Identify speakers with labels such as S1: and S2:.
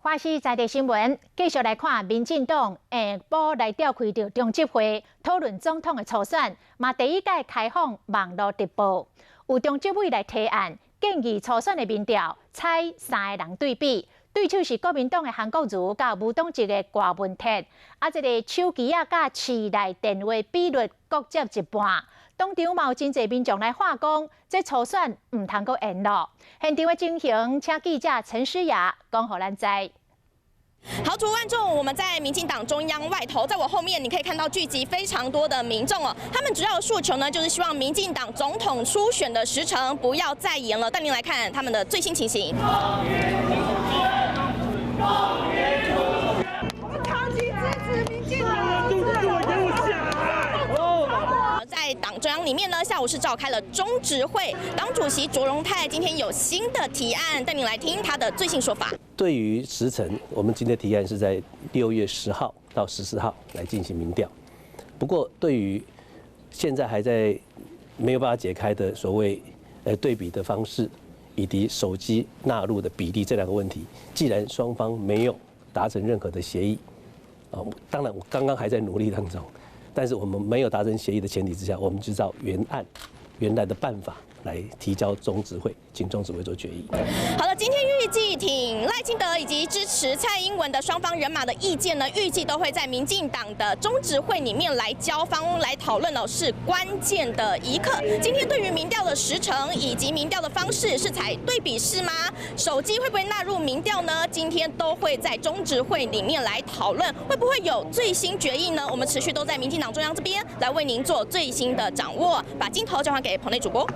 S1: 花西在地新闻，继续来看民进党下晡来召开着中执会，讨论总统的初选，嘛第一届开放网络直播。有中执委来提案，建议初选的民调采3个人对比，对手是国民党的韩国瑜，甲无党籍的郭文铁，啊，这个手机啊甲市内电话比率各占一半。当场嘛有真侪民众来话讲，这初选唔通阁延落。现场的情形，请记者陈诗雅讲互咱知。
S2: 豪赌万众，我们在民进党中央外头，在我后面你可以看到聚集非常多的民众哦。他们主要的诉求呢，就是希望民进党总统初选的时程不要再延了。带您来看他们的最新情形。
S3: 我们长期支持民进党。
S2: 在党中央里面呢，下午是召开了中执会，党主席卓荣泰今天有新的提案，带您来听他的最新说法。
S4: 对于时程，我们今天提案是在6月10号到14号来进行民调。不过，对于现在还在没有办法解开的所谓对比的方式，以及手机纳入的比例这2个问题，既然双方没有达成任何的协议，当然我刚刚还在努力当中。但是我们没有达成协议的前提之下，我们就照原来的办法来提交中执会，请中执会做决议。
S2: 好了，今天预计挺赖清德以及支持蔡英文的双方人马的意见呢，预计都会在民进党的中执会里面来交方来讨论哦，是关键的一刻。今天对于民调的时程以及民调的方式是采对比式吗？手机会不会纳入民调呢？今天都会在中执会里面来讨论，会不会有最新决议呢？我们持续都在民进党中央这边来为您做最新的掌握。把镜头交还给棚内主播。